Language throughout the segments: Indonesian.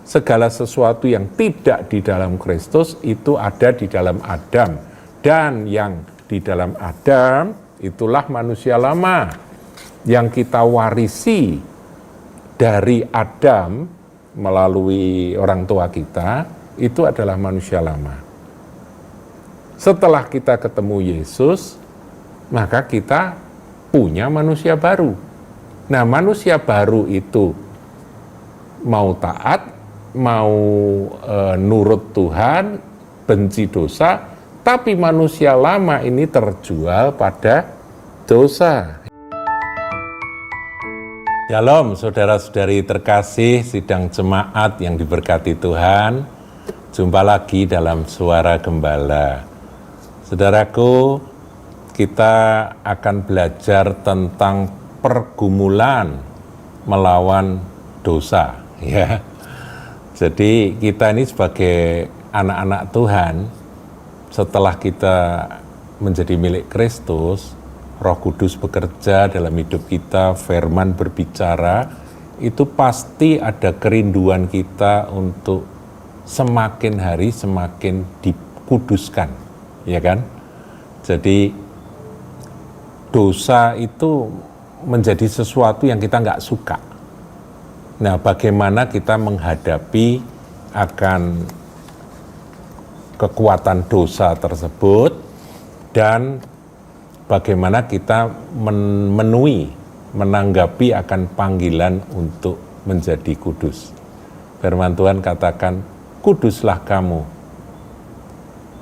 segala sesuatu yang tidak di dalam Kristus itu ada di dalam Adam. Dan yang di dalam Adam itulah manusia lama yang kita warisi dari Adam melalui orang tua kita, itu adalah manusia lama. Setelah kita ketemu Yesus, maka kita punya manusia baru. Nah, manusia baru itu mau taat, mau nurut Tuhan, benci dosa, tapi manusia lama ini terjual pada dosa. Shalom saudara-saudari terkasih, sidang jemaat yang diberkati Tuhan. Jumpa lagi dalam Suara Gembala. Saudaraku, kita akan belajar tentang pergumulan melawan dosa, ya. Jadi kita ini sebagai anak-anak Tuhan, setelah kita menjadi milik Kristus, Roh Kudus bekerja dalam hidup kita, firman berbicara, itu pasti ada kerinduan kita untuk semakin hari semakin dikuduskan, ya kan? Jadi dosa itu menjadi sesuatu yang kita nggak suka. Nah, bagaimana kita menghadapi akan kekuatan dosa tersebut dan bagaimana kita menanggapi akan panggilan untuk menjadi kudus. Firman Tuhan katakan, kuduslah kamu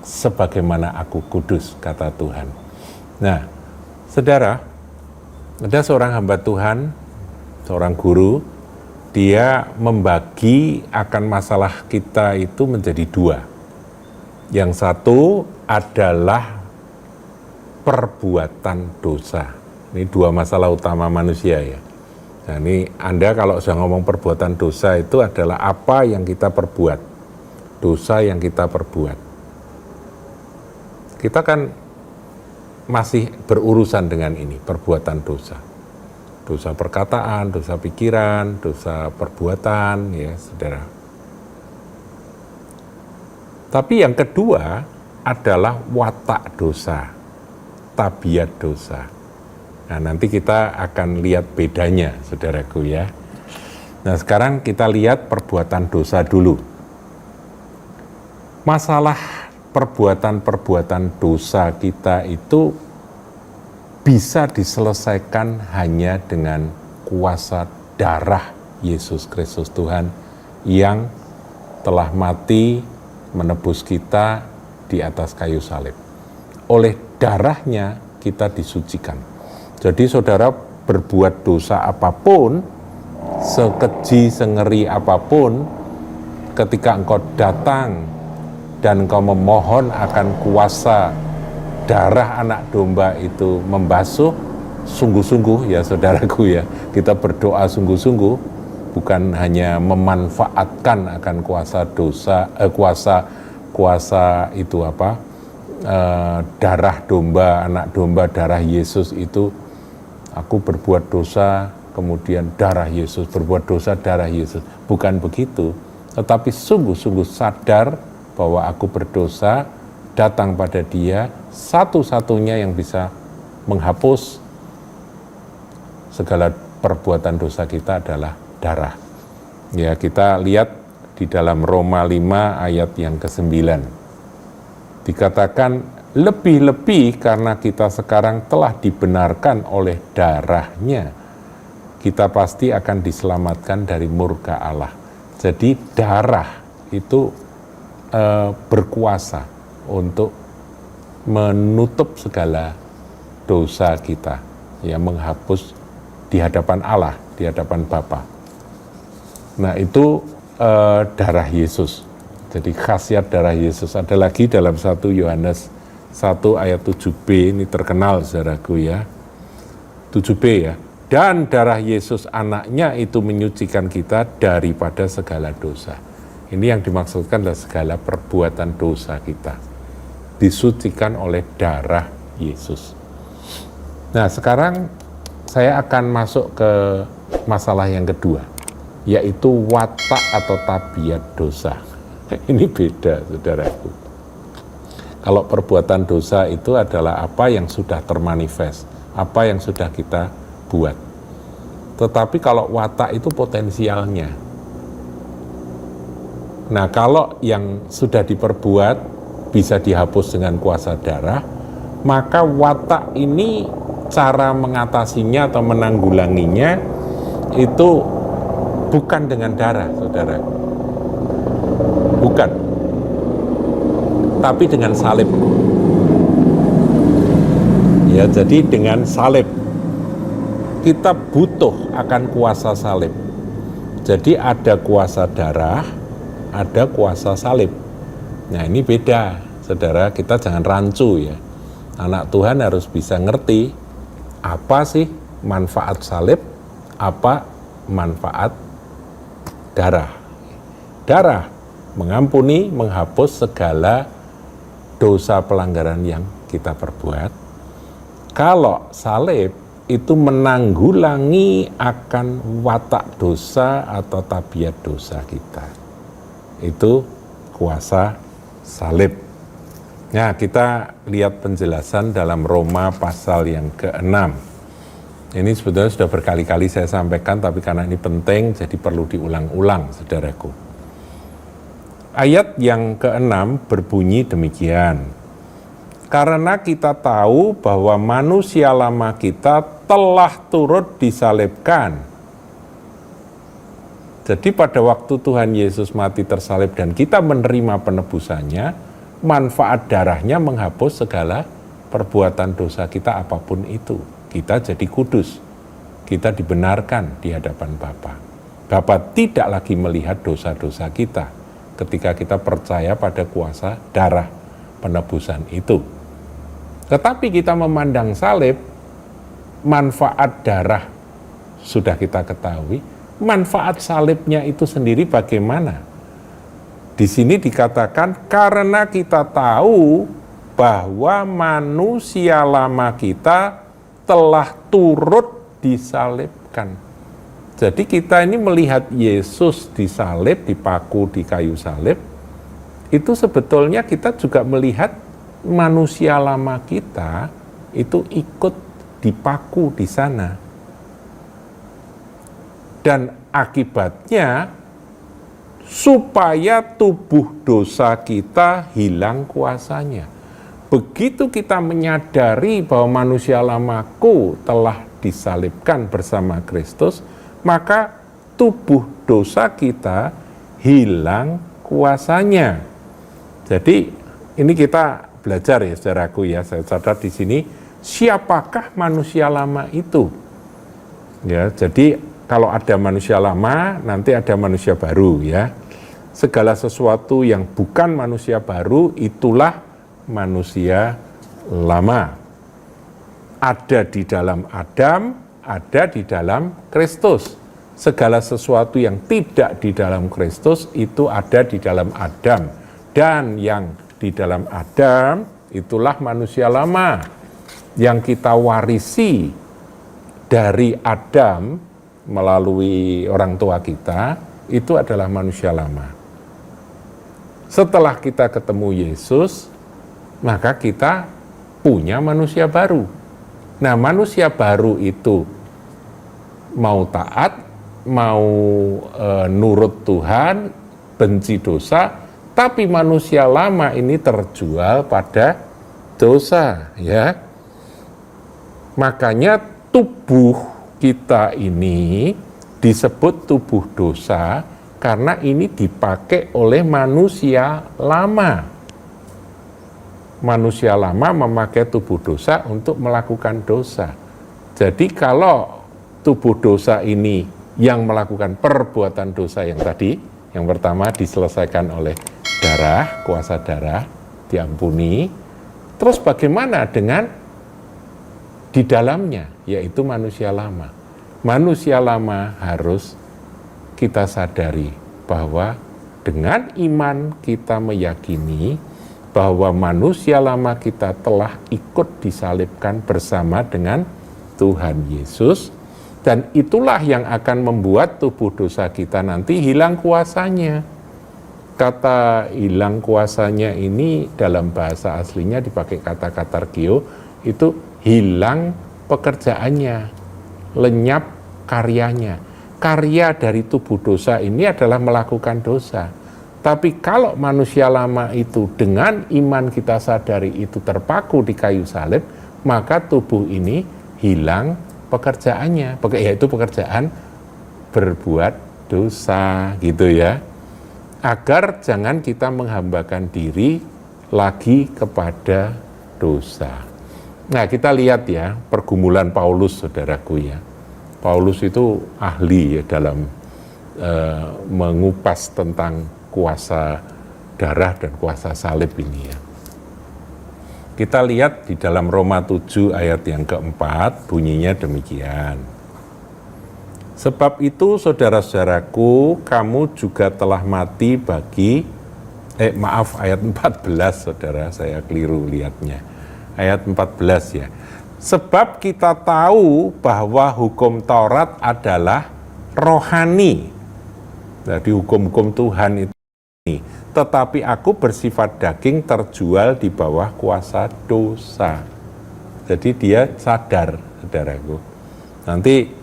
sebagaimana aku kudus, kata Tuhan. Nah, saudara, ada seorang hamba Tuhan, seorang guru, dia membagi akan masalah kita itu menjadi dua. Yang satu adalah perbuatan dosa. Ini dua masalah utama manusia ya. Nah, ini Anda kalau sudah ngomong perbuatan dosa itu adalah apa yang kita perbuat. Dosa yang kita perbuat. Kita kan masih berurusan dengan ini, perbuatan dosa. Dosa perkataan, dosa pikiran, dosa perbuatan, ya saudara. Tapi yang kedua adalah watak dosa, tabiat dosa. Nah, nanti kita akan lihat bedanya, saudaraku ya. Nah, sekarang kita lihat perbuatan dosa dulu. Masalah perbuatan-perbuatan dosa kita itu bisa diselesaikan hanya dengan kuasa darah Yesus Kristus Tuhan yang telah mati menebus kita di atas kayu salib. Oleh darahnya kita disucikan. Jadi saudara berbuat dosa apapun, sekeji, sengeri apapun, ketika engkau datang dan engkau memohon akan kuasa darah anak domba itu membasuh, sungguh-sungguh ya saudaraku ya, kita berdoa sungguh-sungguh, bukan hanya memanfaatkan akan kuasa dosa, kuasa itu apa, darah domba, anak domba, darah Yesus itu, aku berbuat dosa, kemudian darah Yesus, berbuat dosa, darah Yesus, bukan begitu, tetapi sungguh-sungguh sadar bahwa aku berdosa, datang pada Dia, satu-satunya yang bisa menghapus segala perbuatan dosa kita adalah darah. Ya, kita lihat di dalam Roma 5 ayat yang ke-9. Dikatakan, lebih-lebih karena kita sekarang telah dibenarkan oleh darahnya, kita pasti akan diselamatkan dari murka Allah. Jadi darah itu berkuasa untuk menutup segala dosa kita, ya, menghapus di hadapan Allah, di hadapan Bapa. Nah, itu darah Yesus. Jadi khasiat darah Yesus. Ada lagi dalam 1 Yohanes 1 ayat 7b, ini terkenal saudaraku ya. 7b ya. Dan darah Yesus anaknya itu menyucikan kita daripada segala dosa. Ini yang dimaksudkan adalah segala perbuatan dosa kita disucikan oleh darah Yesus. Nah, sekarang saya akan masuk ke masalah yang kedua. yaitu watak atau tabiat dosa. Ini beda, saudaraku. Kalau perbuatan dosa itu adalah apa yang sudah termanifest, apa yang sudah kita buat. Tetapi kalau watak itu potensialnya. Nah, kalau yang sudah diperbuat bisa dihapus dengan kuasa darah, maka watak ini cara mengatasinya atau menanggulanginya itu bukan dengan darah, saudara. Bukan. Tapi dengan salib. Ya, jadi dengan salib. Kita butuh akan kuasa salib. Jadi ada kuasa darah, ada kuasa salib. Nah, ini beda, saudara. Kita jangan rancu ya. Anak Tuhan harus bisa ngerti apa sih manfaat salib, apa manfaat darah. Darah mengampuni, menghapus segala dosa pelanggaran yang kita perbuat. Kalau salib itu menanggulangi akan watak dosa atau tabiat dosa kita. Itu kuasa salib. Nah, kita lihat penjelasan dalam Roma pasal yang ke-6. Ini sebetulnya sudah berkali-kali saya sampaikan, tapi karena ini penting, jadi perlu diulang-ulang, saudaraku. Ayat yang ke-6 berbunyi demikian. Karena kita tahu bahwa manusia lama kita telah turut disalibkan. Jadi pada waktu Tuhan Yesus mati tersalib dan kita menerima penebusannya, manfaat darahnya menghapus segala perbuatan dosa kita apapun itu. Kita jadi kudus, kita dibenarkan di hadapan Bapa. Bapa tidak lagi melihat dosa-dosa kita ketika kita percaya pada kuasa darah penebusan itu. Tetapi kita memandang salib, manfaat darah sudah kita ketahui, manfaat salibnya itu sendiri bagaimana? Di sini dikatakan karena kita tahu bahwa manusia lama kita telah turut disalibkan. Jadi kita ini melihat Yesus disalib, dipaku di kayu salib, itu sebetulnya kita juga melihat manusia lama kita itu ikut dipaku di sana. Dan akibatnya supaya tubuh dosa kita hilang kuasanya. Begitu kita menyadari bahwa manusia lamaku telah disalibkan bersama Kristus, maka tubuh dosa kita hilang kuasanya. Jadi ini kita belajar ya saudaraku ya, saya catat di sini, siapakah manusia lama itu? Ya, jadi kalau ada manusia lama, nanti ada manusia baru ya. Segala sesuatu yang bukan manusia baru itulah manusia lama. Ada di dalam Adam, ada di dalam Kristus. Segala sesuatu yang tidak di dalam Kristus itu ada di dalam Adam. Dan yang di dalam Adam itulah manusia lama. Yang kita warisi dari Adam melalui orang tua kita, itu adalah manusia lama. Setelah kita ketemu Yesus, maka kita punya manusia baru. Nah, manusia baru itu mau taat, mau nurut Tuhan, benci dosa, tapi manusia lama ini terjual pada dosa, ya. Makanya tubuh kita ini disebut tubuh dosa karena ini dipakai oleh manusia lama. Manusia lama memakai tubuh dosa untuk melakukan dosa. Jadi kalau tubuh dosa ini yang melakukan perbuatan dosa yang tadi, yang pertama diselesaikan oleh darah, kuasa darah, diampuni. Terus bagaimana dengan di dalamnya, yaitu manusia lama? Manusia lama harus kita sadari bahwa dengan iman kita meyakini bahwa manusia lama kita telah ikut disalibkan bersama dengan Tuhan Yesus, Dan itulah yang akan membuat tubuh dosa kita nanti hilang kuasanya. Kata hilang kuasanya ini dalam bahasa aslinya dipakai kata katargio, itu hilang pekerjaannya, lenyap karyanya. Karya dari tubuh dosa ini adalah melakukan dosa. Tapi kalau manusia lama itu dengan iman kita sadari itu terpaku di kayu salib, maka tubuh ini hilang pekerjaannya, yaitu pekerjaan berbuat dosa gitu ya. Agar jangan kita menghambakan diri lagi kepada dosa. Nah, kita lihat ya pergumulan Paulus, saudaraku ya. Paulus itu ahli ya dalam mengupas tentang kuasa darah dan kuasa salib ini ya. Kita lihat di dalam Roma 7 ayat yang keempat, bunyinya demikian. Sebab itu saudara-saudaraku, kamu juga telah mati bagi, ayat 14 saudara, saya keliru lihatnya. Ayat 14 ya. Sebab kita tahu bahwa hukum Taurat adalah rohani. Jadi hukum-hukum Tuhan itu ini. Tetapi aku bersifat daging terjual di bawah kuasa dosa. Jadi dia sadar, saudaraku. Nanti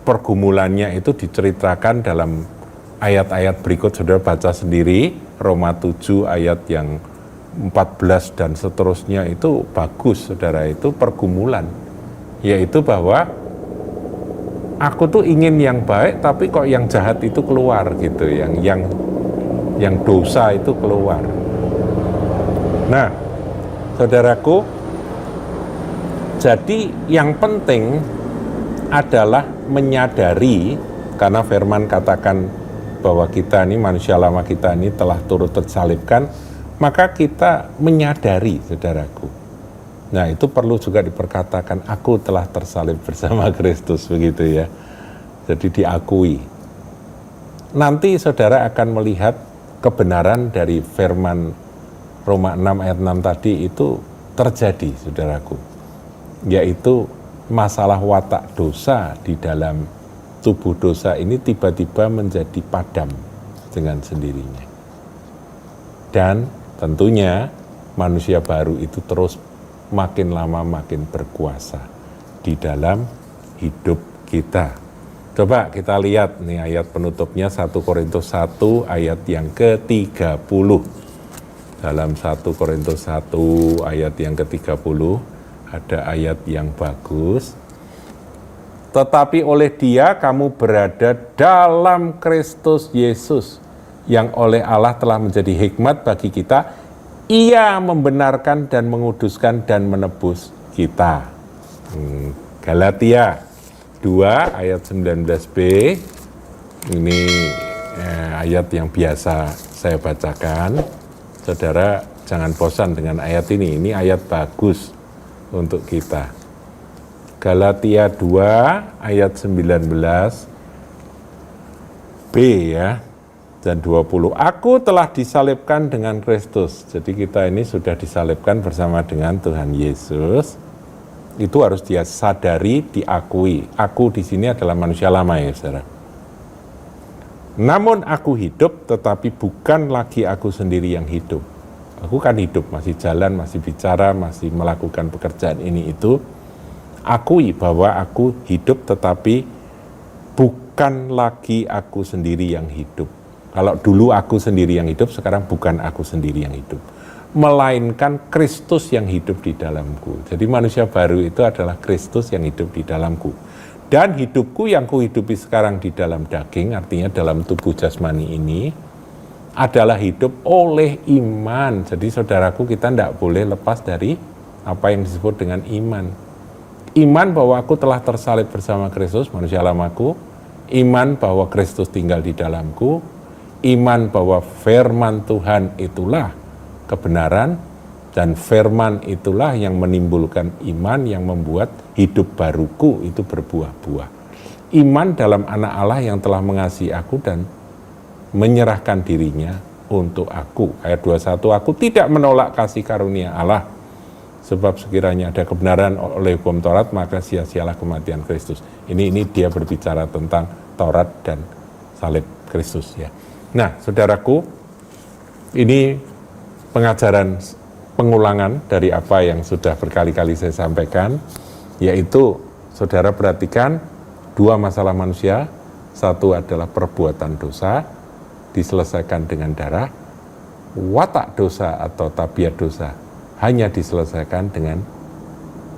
pergumulannya itu diceritakan dalam ayat-ayat berikut, saudara baca sendiri, Roma 7 ayat yang 14 dan seterusnya itu bagus, saudara, itu pergumulan. Yaitu bahwa aku tuh ingin yang baik, tapi kok yang jahat itu keluar gitu, yang dosa itu keluar. Nah, saudaraku, jadi yang penting adalah menyadari, karena firman katakan bahwa kita ini, manusia lama kita ini telah turut tersalibkan, maka kita menyadari, saudaraku. Nah, itu perlu juga diperkatakan, aku telah tersalib bersama Kristus, begitu ya. Jadi diakui. Nanti saudara akan melihat kebenaran dari firman Roma 6 ayat 6 tadi itu terjadi, saudaraku. Yaitu masalah watak dosa di dalam tubuh dosa ini tiba-tiba menjadi padam dengan sendirinya. Dan tentunya manusia baru itu terus makin lama makin berkuasa di dalam hidup kita. Coba kita lihat nih ayat penutupnya 1 Korintus 1 ayat yang ke-30. Dalam 1 Korintus 1 ayat yang ke-30 ada ayat yang bagus. Tetapi oleh Dia kamu berada dalam Kristus Yesus, yang oleh Allah telah menjadi hikmat bagi kita. Ia membenarkan dan menguduskan dan menebus kita. Galatia 2 ayat 19b, ini ayat yang biasa saya bacakan. Saudara jangan bosan dengan ayat ini ayat bagus untuk kita. Galatia 2 ayat 19b ya, dan 20. Aku telah disalibkan dengan Kristus. Jadi kita ini sudah disalibkan bersama dengan Tuhan Yesus. Itu harus dia sadari, diakui. Aku di sini adalah manusia lama ya, saudara. Namun aku hidup, tetapi bukan lagi aku sendiri yang hidup. Aku kan hidup, masih jalan, masih bicara, masih melakukan pekerjaan ini itu. Akui bahwa aku hidup, tetapi bukan lagi aku sendiri yang hidup. Kalau dulu aku sendiri yang hidup, sekarang bukan aku sendiri yang hidup, melainkan Kristus yang hidup di dalamku. Jadi manusia baru itu adalah Kristus yang hidup di dalamku. Dan hidupku yang kuhidupi sekarang di dalam daging, artinya dalam tubuh jasmani ini, adalah hidup oleh iman. Jadi saudaraku, kita tidak boleh lepas dari apa yang disebut dengan iman. Iman bahwa aku telah tersalib bersama Kristus, manusia lamaku. Iman bahwa Kristus tinggal di dalamku. Iman bahwa firman Tuhan itulah kebenaran, dan firman itulah yang menimbulkan iman yang membuat hidup baruku itu berbuah-buah. Iman dalam anak Allah yang telah mengasihi aku dan menyerahkan dirinya untuk aku. Ayat 21, aku tidak menolak kasih karunia Allah, Sebab sekiranya ada kebenaran oleh hukum Taurat, maka sia-sialah kematian Kristus. Ini dia berbicara tentang Taurat dan salib Kristus ya. Nah, saudaraku, ini pengajaran pengulangan dari apa yang sudah berkali-kali saya sampaikan, yaitu saudara perhatikan dua masalah manusia. Satu adalah perbuatan dosa, diselesaikan dengan darah. Watak dosa atau tabiat dosa hanya diselesaikan dengan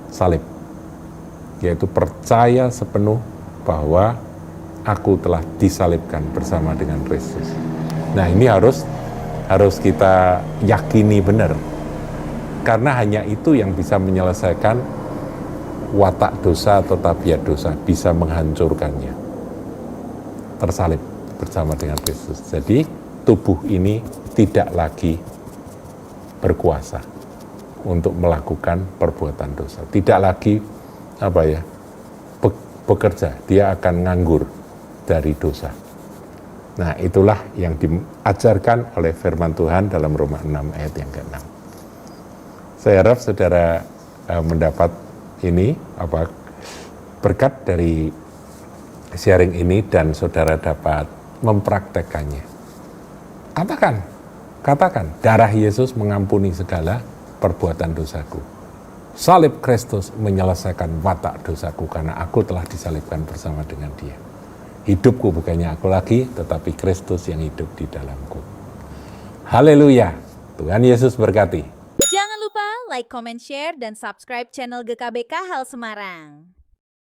salib, yaitu percaya sepenuh bahwa aku telah disalibkan bersama dengan Kristus. Nah, ini harus kita yakini benar, karena hanya itu yang bisa menyelesaikan watak dosa atau tabiat dosa, bisa menghancurkannya. Tersalib bersama dengan Kristus. Jadi tubuh ini tidak lagi berkuasa untuk melakukan perbuatan dosa. Tidak lagi bekerja, dia akan nganggur dari dosa. Nah, itulah yang diajarkan oleh firman Tuhan dalam Roma 6 ayat yang ke-6. Saya harap saudara mendapat ini berkat dari sharing ini dan saudara dapat mempraktekannya. Katakan, darah Yesus mengampuni segala perbuatan dosaku. Salib Kristus menyelesaikan watak dosaku karena aku telah disalibkan bersama dengan Dia. Hidupku bukannya aku lagi, tetapi Kristus yang hidup di dalamku. Haleluya. Tuhan Yesus berkati. Jangan lupa like, comment, share, dan subscribe channel GKBK Hal Semarang.